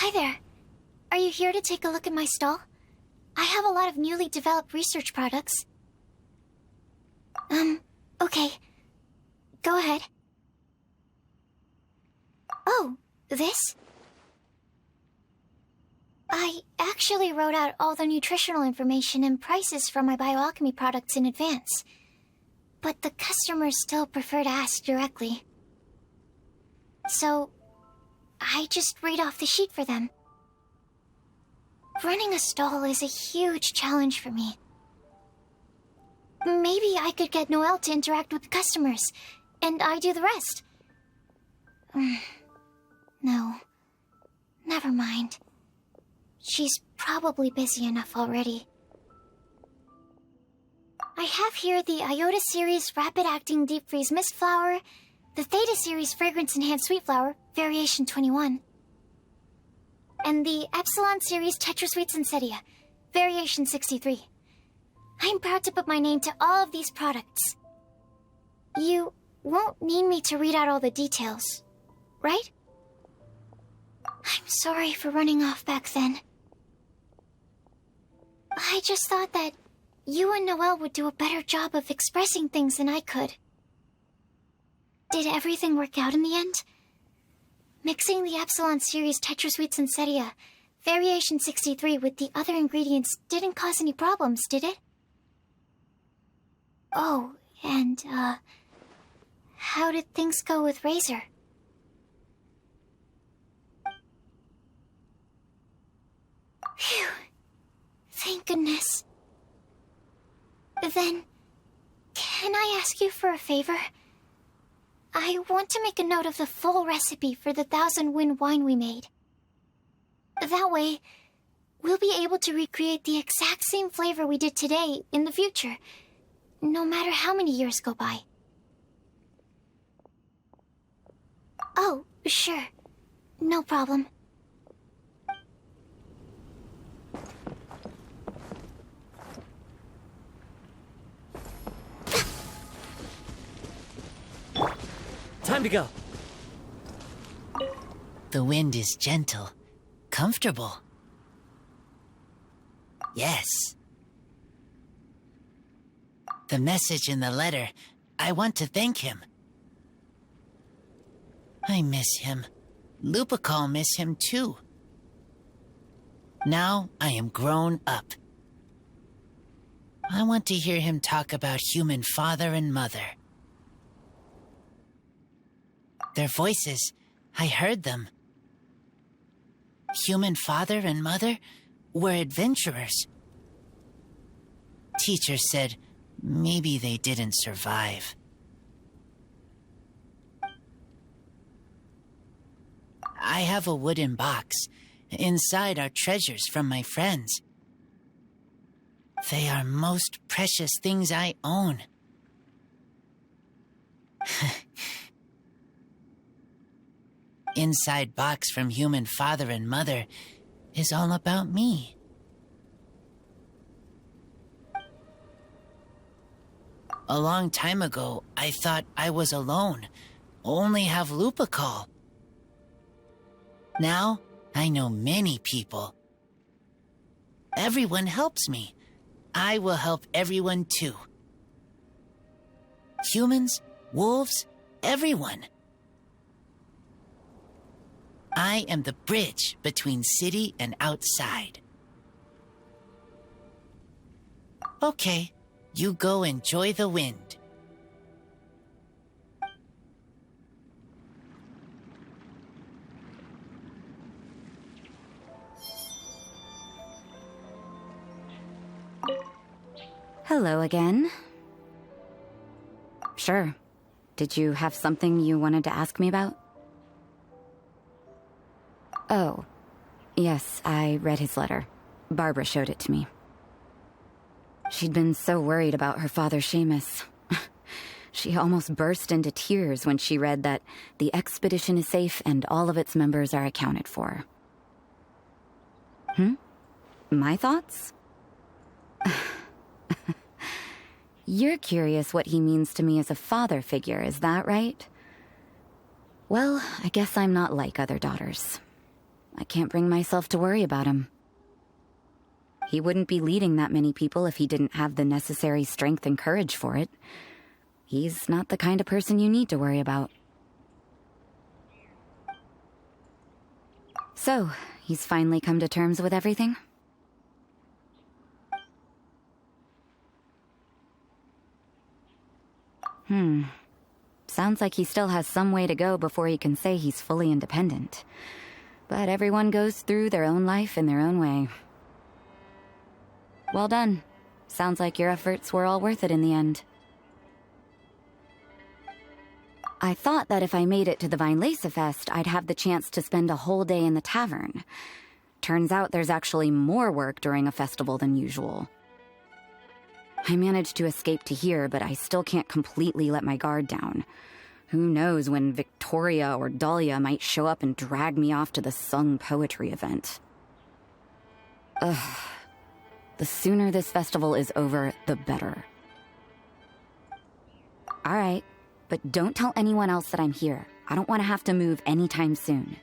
Hi there. Are you here to take a look at my stall? I have a lot of newly developed research products. Okay. Go ahead. Oh, this? I actually wrote out all the nutritional information and prices for my bioalchemy products in advance. But the customers still prefer to ask directly. So, I just read off the sheet for them. Running a stall is a huge challenge for me. Maybe I could get Noelle to interact with the customers, and I do the rest. No. Never mind. She's probably busy enough already. I have here the Iota Series Rapid Acting Deep Freeze Mist Flower, the Theta Series Fragrance Enhanced Sweet Flower, Variation 21, and the Epsilon Series Tetra Sweet Sensetia, Variation 63. I'm proud to put my name to all of these products. You won't need me to read out all the details, right? I'm sorry for running off back then. I just thought that you and Noelle would do a better job of expressing things than I could. Did everything work out in the end? Mixing the Epsilon Series Tetra Sweet Sensetia, Variation 63 with the other ingredients didn't cause any problems, did it? Oh, and, how did things go with Razor? Phew. Thank goodness. Then, can I ask you for a favor? I want to make a note of the full recipe for the 1000 Wind wine we made. That way, we'll be able to recreate the exact same flavor we did today in the future, no matter how many years go by. Oh, sure. No problem. Time to go. The wind is gentle, comfortable. Yes. The message in the letter, I want to thank him. I miss him. Lupacol miss him too. Now I am grown up. I want to hear him talk about human father and mother. Their voices, I heard them. Human father and mother were adventurers. Teacher said maybe they didn't survive. I have a wooden box. Inside are treasures from my friends. They are most precious things I own. Inside box from human father and mother is all about me. A long time ago, I thought I was alone, only have Lupacol. Now, I know many people. Everyone helps me. I will help everyone too. Humans, wolves, everyone. I am the bridge between city and outside. Okay, you go enjoy the wind. Hello again. Sure. Did you have something you wanted to ask me about? Oh, yes, I read his letter. Barbara showed it to me. She'd been so worried about her father, Seamus. She almost burst into tears when she read that the expedition is safe and all of its members are accounted for. My thoughts? You're curious what he means to me as a father figure, is that right? Well, I guess I'm not like other daughters. I can't bring myself to worry about him. He wouldn't be leading that many people if he didn't have the necessary strength and courage for it. He's not the kind of person you need to worry about. So, he's finally come to terms with everything? Sounds like he still has some way to go before he can say he's fully independent. But everyone goes through their own life in their own way. Well done. Sounds like your efforts were all worth it in the end. I thought that if I made it to the Vinelesa Fest, I'd have the chance to spend a whole day in the tavern. Turns out there's actually more work during a festival than usual. I managed to escape to here, but I still can't completely let my guard down. Who knows when Victoria or Dahlia might show up and drag me off to the sung poetry event. Ugh. The sooner this festival is over, the better. Alright, but don't tell anyone else that I'm here. I don't want to have to move anytime soon.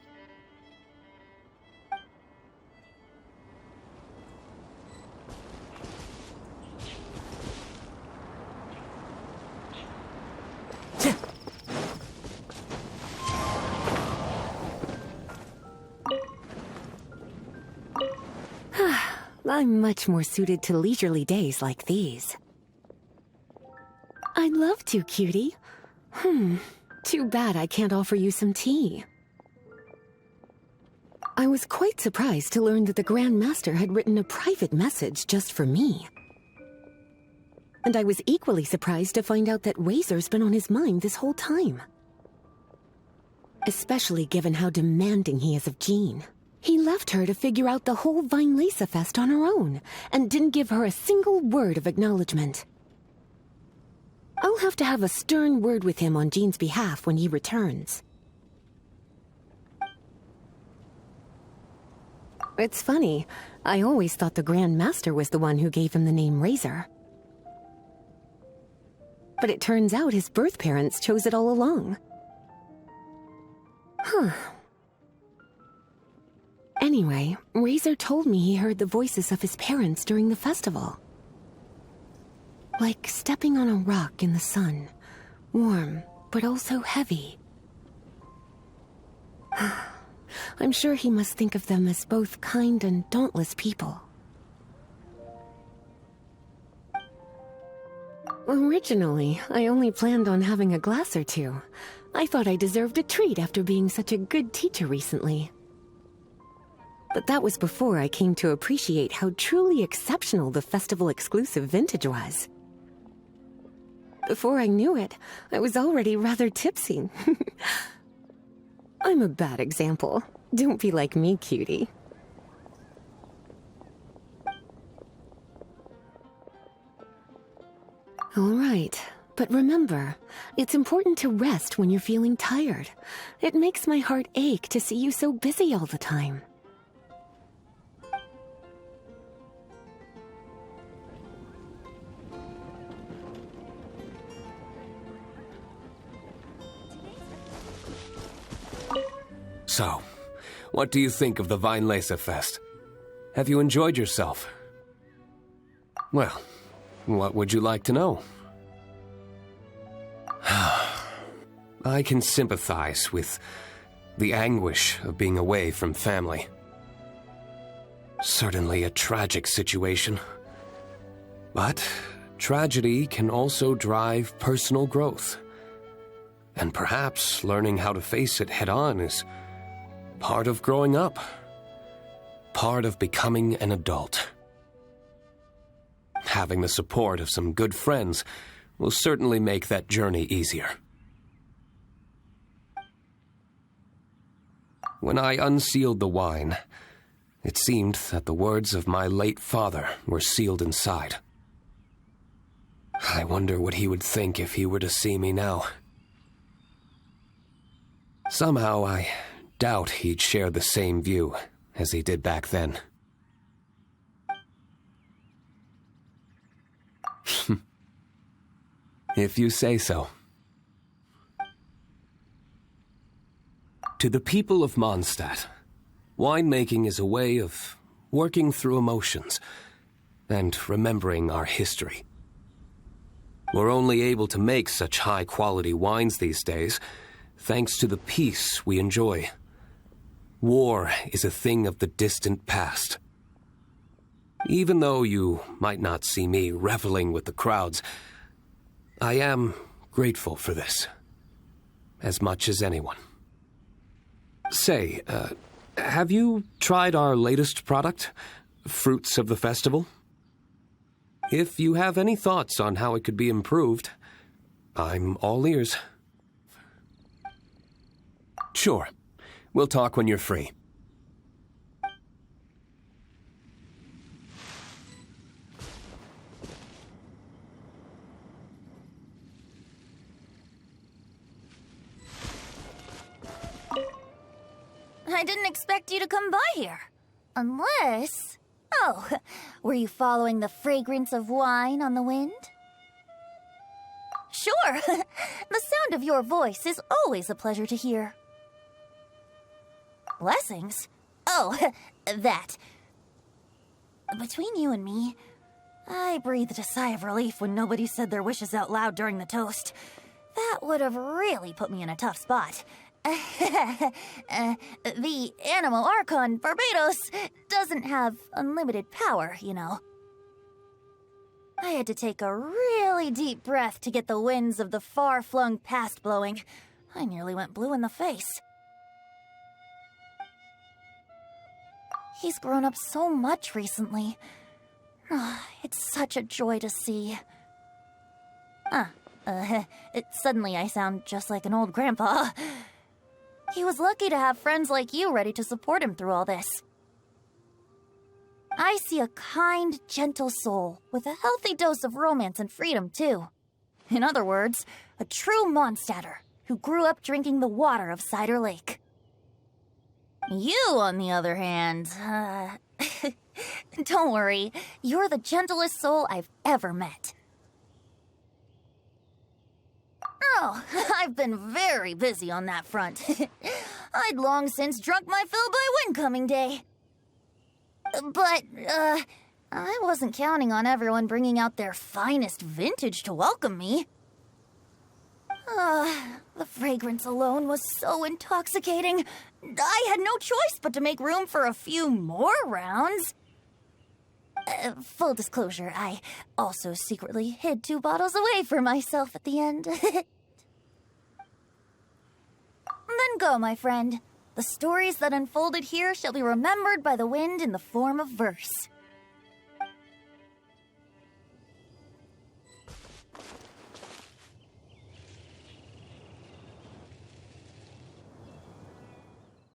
I'm much more suited to leisurely days like these. I'd love to, cutie. Too bad I can't offer you some tea. I was quite surprised to learn that the Grand Master had written a private message just for me. And I was equally surprised to find out that Razor's been on his mind this whole time. Especially given how demanding he is of Jean. He left her to figure out the whole Vinelesa Fest on her own, and didn't give her a single word of acknowledgement. I'll have to have a stern word with him on Jean's behalf when he returns. It's funny, I always thought the Grand Master was the one who gave him the name Razor. But it turns out his birth parents chose it all along. Anyway, Razor told me he heard the voices of his parents during the festival. Like stepping on a rock in the sun. Warm, but also heavy. I'm sure he must think of them as both kind and dauntless people. Originally, I only planned on having a glass or two. I thought I deserved a treat after being such a good teacher recently. But that was before I came to appreciate how truly exceptional the festival-exclusive vintage was. Before I knew it, I was already rather tipsy. I'm a bad example. Don't be like me, cutie. All right, but remember, it's important to rest when you're feeling tired. It makes my heart ache to see you so busy all the time. So, what do you think of the Vinelesa Fest? Have you enjoyed yourself? Well, what would you like to know? I can sympathize with the anguish of being away from family. Certainly a tragic situation. But tragedy can also drive personal growth. And perhaps learning how to face it head-on is part of growing up. Part of becoming an adult. Having the support of some good friends will certainly make that journey easier. When I unsealed the wine, it seemed that the words of my late father were sealed inside. I wonder what he would think if he were to see me now. Somehow I doubt he'd share the same view as he did back then. If you say so. To the people of Mondstadt, Winemaking is a way of working through emotions and remembering our history. We're only able to make such high-quality wines these days thanks to the peace we enjoy. War is a thing of the distant past. Even though you might not see me reveling with the crowds, I am grateful for this, as much as anyone. Say, have you tried our latest product, Fruits of the Festival? If you have any thoughts on how it could be improved, I'm all ears. Sure. We'll talk when you're free. I didn't expect you to come by here. Unless... Oh, were you following the fragrance of wine on the wind? Sure. The sound of your voice is always a pleasure to hear. Blessings? Oh, that. Between you and me, I breathed a sigh of relief when nobody said their wishes out loud during the toast. That would have really put me in a tough spot. The Animal Archon Barbados doesn't have unlimited power, you know. I had to take a really deep breath to get the winds of the far-flung past blowing. I nearly went blue in the face. He's grown up so much recently. It's such a joy to see. Suddenly I sound just like an old grandpa. He was lucky to have friends like you ready to support him through all this. I see a kind, gentle soul with a healthy dose of romance and freedom, too. In other words, a true Mondstadter who grew up drinking the water of Cider Lake. You, on the other hand, don't worry, you're the gentlest soul I've ever met. Oh, I've been very busy on that front. I'd long since drunk my fill by Windcoming Day. But, I wasn't counting on everyone bringing out their finest vintage to welcome me. The fragrance alone was so intoxicating. I had no choice but to make room for a few more rounds. Full disclosure, I also secretly hid 2 bottles away for myself at the end. Then go, my friend. The stories that unfolded here shall be remembered by the wind in the form of verse.